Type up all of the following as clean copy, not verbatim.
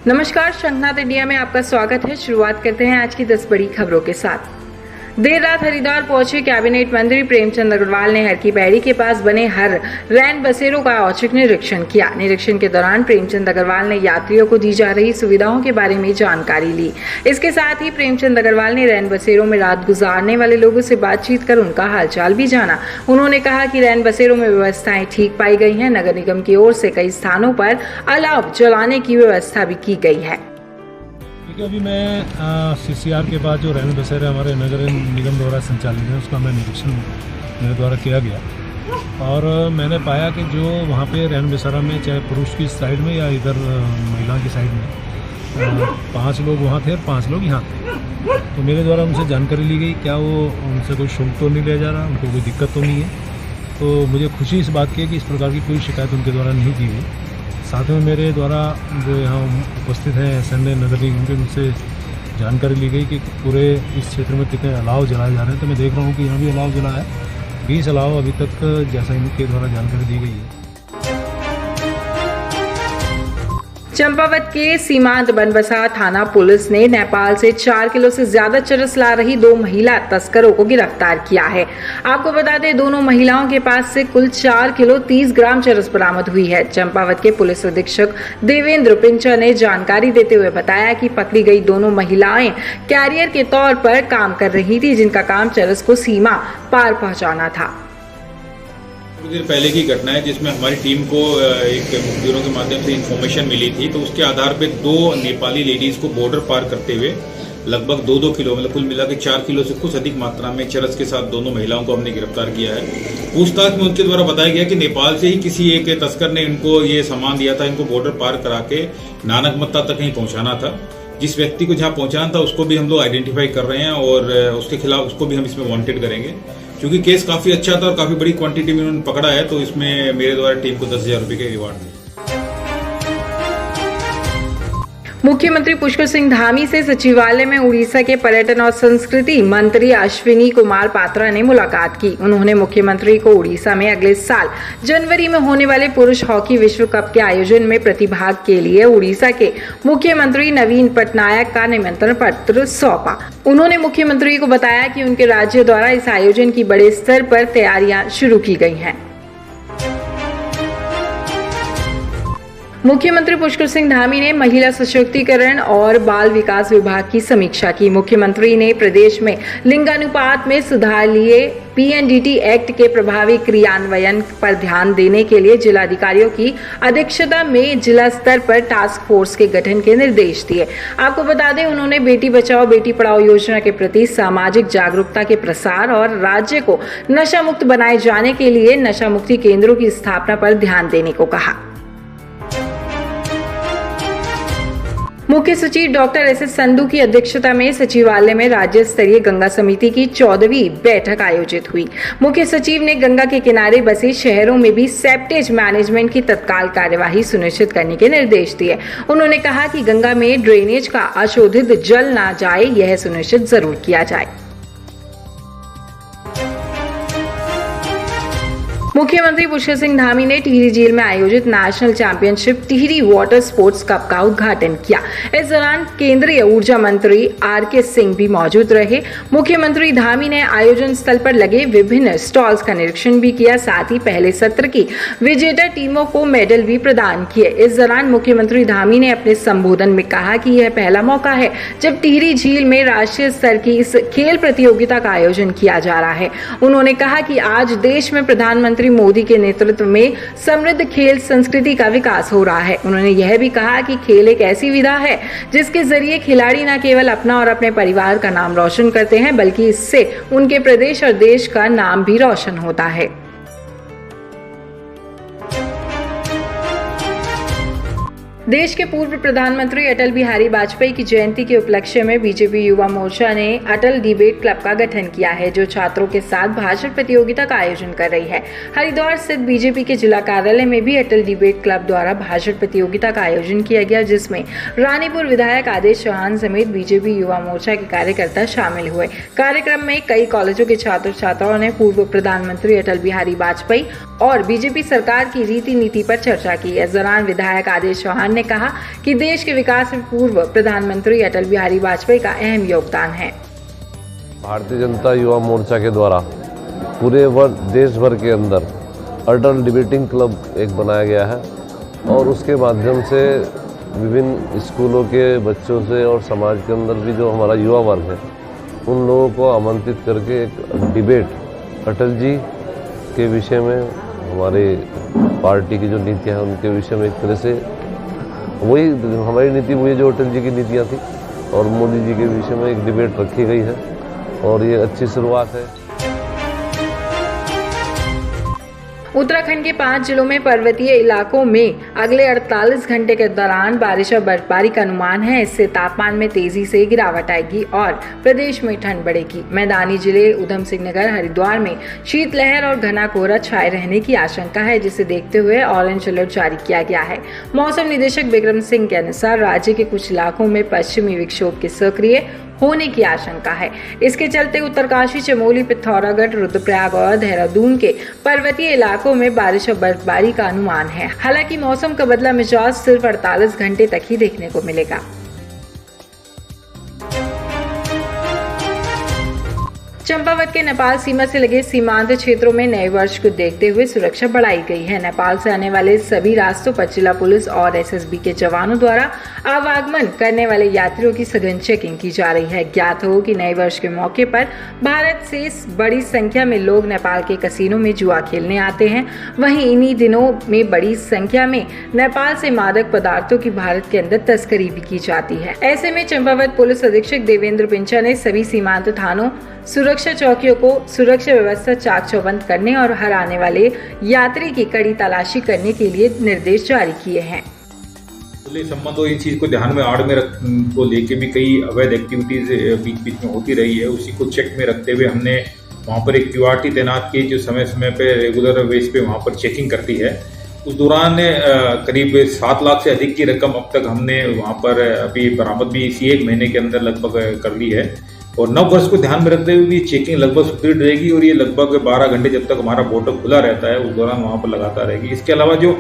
नमस्कार, शंखनाद इंडिया में आपका स्वागत है। शुरुआत करते हैं आज की 10 बड़ी खबरों के साथ। देर रात हरिद्वार पहुंचे कैबिनेट मंत्री प्रेमचंद अग्रवाल ने हरकी पैड़ी के पास बने हर रैन बसेरों का औचक निरीक्षण किया। निरीक्षण के दौरान प्रेमचंद अग्रवाल ने यात्रियों को दी जा रही सुविधाओं के बारे में जानकारी ली। इसके साथ ही प्रेमचंद अग्रवाल ने रैन बसेरों में रात गुजारने वाले लोगों से बातचीत कर उनका हालचाल भी जाना। उन्होंने कहा कि रैन बसेरों में व्यवस्थाएं ठीक पाई गई हैं। नगर निगम की ओर से कई स्थानों पर अलाव जलाने की व्यवस्था भी की गई है। देखिए, अभी मैं सीसीआर के बाद जो रैन बसेरे हमारे नगर निगम द्वारा संचालित है उसका मैं निरीक्षण मेरे द्वारा किया गया और मैंने पाया कि जो वहाँ पे रैन बसेरा में चाहे पुरुष की साइड में या इधर महिला की साइड में 5 लोग वहाँ थे और 5 लोग यहाँ थे। तो मेरे द्वारा उनसे जानकारी ली गई क्या वो उनसे कोई शुल्क तो नहीं लिया जा रहा, उनको कोई दिक्कत तो नहीं है। तो मुझे खुशी इस बात की है कि इस प्रकार की कोई शिकायत उनके द्वारा नहीं की गई। साथ में मेरे द्वारा जो यहाँ उपस्थित हैं एसएनए नगर निगम के, उनसे जानकारी ली गई कि पूरे इस क्षेत्र में कितने अलाव जलाए जा रहे हैं। तो मैं देख रहा हूँ कि यहाँ भी अलाव जला है, 20 अलाव अभी तक जैसा इनके द्वारा जानकारी दी गई है। चंपावत के सीमांत बनबसा थाना पुलिस ने नेपाल से 4 किलो से ज्यादा चरस ला रही 2 महिला तस्करों को गिरफ्तार किया है। आपको बता दें, दोनों महिलाओं के पास से कुल 4 किलो 30 ग्राम चरस बरामद हुई है। चंपावत के पुलिस अधीक्षक देवेंद्र पिंचा ने जानकारी देते हुए बताया कि पकड़ी गई दोनों महिलाएं कैरियर के तौर पर काम कर रही थी, जिनका काम चरस को सीमा पार पहुंचाना था। कुछ देर पहले की घटना है जिसमें हमारी टीम को एक मुखबिरों के माध्यम से इन्फॉर्मेशन मिली थी। तो उसके आधार पे 2 नेपाली लेडीज को बॉर्डर पार करते हुए लगभग 2-2 किलो मतलब कुल मिला के 4 किलो से कुछ अधिक मात्रा में चरस के साथ दोनों महिलाओं को हमने गिरफ्तार किया है। पूछताछ में उनके द्वारा बताया गया कि नेपाल से ही किसी एक तस्कर ने इनको ये सामान दिया था, इनको बॉर्डर पार करा के नानकमत्ता तक कहीं पहुंचाना था। जिस व्यक्ति को जहाँ पहुंचाना था उसको भी हम लोग आइडेंटिफाई कर रहे हैं और उसके खिलाफ उसको भी हम इसमें वांटेड करेंगे। क्योंकि केस काफी अच्छा था और काफी बड़ी क्वांटिटी में उन्होंने पकड़ा है, तो इसमें मेरे द्वारा टीम को 10,000 रुपए के रिवार्ड दिए। मुख्यमंत्री पुष्कर सिंह धामी से सचिवालय में उड़ीसा के पर्यटन और संस्कृति मंत्री अश्विनी कुमार पात्रा ने मुलाकात की। उन्होंने मुख्यमंत्री को उड़ीसा में अगले साल जनवरी में होने वाले पुरुष हॉकी विश्व कप के आयोजन में प्रतिभाग के लिए उड़ीसा के मुख्यमंत्री नवीन पटनायक का निमंत्रण पत्र सौंपा। उन्होंने मुख्यमंत्री को बताया कि उनके राज्य द्वारा इस आयोजन की बड़े स्तर पर तैयारियां शुरू की गई हैं। मुख्यमंत्री पुष्कर सिंह धामी ने महिला सशक्तिकरण और बाल विकास विभाग की समीक्षा की। मुख्यमंत्री ने प्रदेश में लिंगानुपात में सुधार लिए पीएनडीटी एक्ट के प्रभावी क्रियान्वयन पर ध्यान देने के लिए जिलाधिकारियों की अध्यक्षता में जिला स्तर पर टास्क फोर्स के गठन के निर्देश दिए। आपको बता दें, उन्होंने बेटी बचाओ बेटी पढ़ाओ योजना के प्रति सामाजिक जागरूकता के प्रसार और राज्य को नशा मुक्त बनाए जाने के लिए नशा मुक्ति केंद्रों की स्थापना पर ध्यान देने को कहा। मुख्य सचिव डॉक्टर एस.एस. संधू की अध्यक्षता में सचिवालय में राज्य स्तरीय गंगा समिति की 14वीं बैठक आयोजित हुई। मुख्य सचिव ने गंगा के किनारे बसे शहरों में भी सेप्टेज मैनेजमेंट की तत्काल कार्यवाही सुनिश्चित करने के निर्देश दिए। उन्होंने कहा कि गंगा में ड्रेनेज का अशोधित जल न जाए, यह सुनिश्चित जरूर किया जाए। मुख्यमंत्री पुष्कर सिंह धामी ने टिहरी झील में आयोजित national championship Tehri water sports cup का उद्घाटन किया। इस दौरान केंद्रीय ऊर्जा मंत्री आर.के. सिंह भी मौजूद रहे। मुख्यमंत्री धामी ने आयोजन स्थल पर लगे विभिन्न स्टॉल्स का निरीक्षण भी किया। साथ ही पहले सत्र की विजेता टीमों को मेडल भी प्रदान किए। इस दौरान मुख्यमंत्री धामी ने अपने संबोधन में कहा कि यह पहला मौका है जब टिहरी झील में राष्ट्रीय स्तर की इस खेल प्रतियोगिता का आयोजन किया जा रहा है। उन्होंने कहा कि आज देश में प्रधानमंत्री मोदी के नेतृत्व में समृद्ध खेल संस्कृति का विकास हो रहा है। उन्होंने यह भी कहा कि खेल एक ऐसी विधा है जिसके जरिए खिलाड़ी न केवल अपना और अपने परिवार का नाम रोशन करते हैं, बल्कि इससे उनके प्रदेश और देश का नाम भी रोशन होता है। देश के पूर्व प्रधानमंत्री अटल बिहारी वाजपेयी की जयंती के उपलक्ष्य में बीजेपी युवा मोर्चा ने अटल डिबेट क्लब का गठन किया है, जो छात्रों के साथ भाषण प्रतियोगिता का आयोजन कर रही है। हरिद्वार स्थित बीजेपी के जिला कार्यालय में भी अटल डिबेट क्लब द्वारा भाषण प्रतियोगिता का आयोजन किया गया, जिसमें रानीपुर विधायक आदेश चौहान समेत बीजेपी युवा मोर्चा के कार्यकर्ता शामिल हुए। कार्यक्रम में कई कॉलेजों के छात्र छात्राओं ने पूर्व प्रधानमंत्री अटल बिहारी वाजपेयी और बीजेपी सरकार की रीति नीति पर चर्चा की। इस दौरान विधायक आदेश चौहान ने उन्होंने कहा कि देश के विकास में पूर्व प्रधानमंत्री अटल बिहारी वाजपेयी का अहम योगदान है। भारतीय जनता युवा मोर्चा के द्वारा पूरे देश भर के अंदर अटल डिबेटिंग क्लब एक बनाया गया है और उसके माध्यम से विभिन्न स्कूलों के बच्चों से और समाज के अंदर भी जो हमारा युवा वर्ग है उन लोगों को आमंत्रित करके एक डिबेट अटल जी के विषय में, हमारे पार्टी की जो नीतियाँ हैं उनके विषय में, एक तरह से वही हमारी नीति वही जो अटल जी की नीतियाँ थी और मोदी जी के विषय में एक डिबेट रखी गई है और ये अच्छी शुरुआत है। उत्तराखंड के 5 जिलों में पर्वतीय इलाकों में अगले 48 घंटे के दौरान बारिश और बर्फबारी का अनुमान है। इससे तापमान में तेजी से गिरावट आएगी और प्रदेश में ठंड बढ़ेगी। मैदानी जिले उधम सिंह नगर, हरिद्वार में शीतलहर और घना कोहरा छाए रहने की आशंका है, जिसे देखते हुए ऑरेंज अलर्ट जारी किया गया है। मौसम निदेशक बिक्रम सिंह के अनुसार राज्य के कुछ इलाकों में पश्चिमी विक्षोभ के सक्रिय होने की आशंका है। इसके चलते उत्तरकाशी, चमोली, पिथौरागढ़, रुद्रप्रयाग और देहरादून के पर्वतीय इलाकों में बारिश और बर्फबारी का अनुमान है। हालांकि मौसम का बदला मिजाज सिर्फ 48 घंटे तक ही देखने को मिलेगा। चंपावत के नेपाल सीमा से लगे सीमांत क्षेत्रों में नए वर्ष को देखते हुए सुरक्षा बढ़ाई गई है। नेपाल से आने वाले सभी रास्तों पर जिला पुलिस और एसएसबी के जवानों द्वारा आवागमन करने वाले यात्रियों की सघन चेकिंग की जा रही है। ज्ञात हो कि नए वर्ष के मौके पर भारत से बड़ी संख्या में लोग नेपाल के कसीनो में जुआ खेलने आते हैं। वहीं इन्हीं दिनों में बड़ी संख्या में नेपाल से मादक पदार्थों की भारत के अंदर तस्करी भी की जाती है। ऐसे में चंपावत पुलिस अधीक्षक देवेंद्र पिंचा ने सभी सीमांत थानों, सुरक्षा चौकियों को सुरक्षा व्यवस्था चाक चौबंद करने और हर आने वाले यात्री की कड़ी तलाशी करने के लिए निर्देश जारी किए हैं। संबंधों इन चीज को ध्यान में आड़ में को लेके भी कई अवैध एक्टिविटीज बीच बीच में होती रही है। उसी को चेक में रखते हुए हमने वहाँ पर एक क्यूआरटी तैनात की जो समय समय पे रेगुलर बेस पे वहाँ पर चेकिंग करती है। उस दौरान करीब 7 लाख से अधिक की रकम अब तक हमने वहाँ पर अभी बरामद भी इसी 1 महीने के अंदर लगभग कर ली है। और नव वर्ष को ध्यान में रखते हुए भी चेकिंग लगभग सुदृढ़ रहेगी और ये लगभग 12 घंटे जब तक हमारा बॉर्डर खुला रहता है उस दौरान वहाँ पर लगातार रहेगी। इसके अलावा जो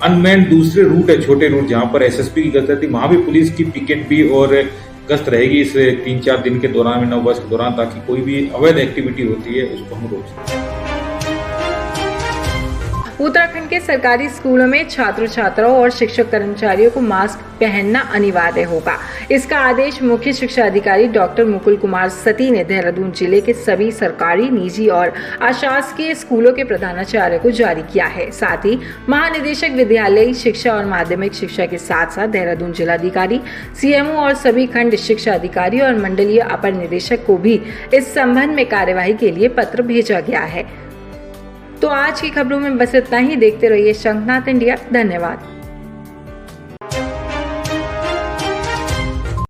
अनमैन्ड दूसरे रूट है, छोटे रूट जहाँ पर एसएसपी की गश्त रहती है, वहाँ भी पुलिस की पिकेट भी और गश्त रहेगी इस 3-4 दिन के दौरान, नव वर्ष के दौरान, ताकि कोई भी अवैध एक्टिविटी होती है उसको हम रोक सकें। उत्तराखंड के सरकारी स्कूलों में छात्र छात्राओं और शिक्षक कर्मचारियों को मास्क पहनना अनिवार्य होगा। इसका आदेश मुख्य शिक्षा अधिकारी डॉक्टर मुकुल कुमार सती ने देहरादून जिले के सभी सरकारी, निजी और अशासकीय स्कूलों के प्रधानाचार्य को जारी किया है। साथ ही महानिदेशक विद्यालयी शिक्षा और माध्यमिक शिक्षा के साथ साथ देहरादून जिलाधिकारी, सीएमओ और सभी खंड शिक्षा अधिकारी और मंडलीय अपर निदेशक को भी इस संबंध में कार्यवाही के लिए पत्र भेजा गया है। तो आज की खबरों में बस इतना ही। देखते रहिए शंखनाथ इंडिया। धन्यवाद।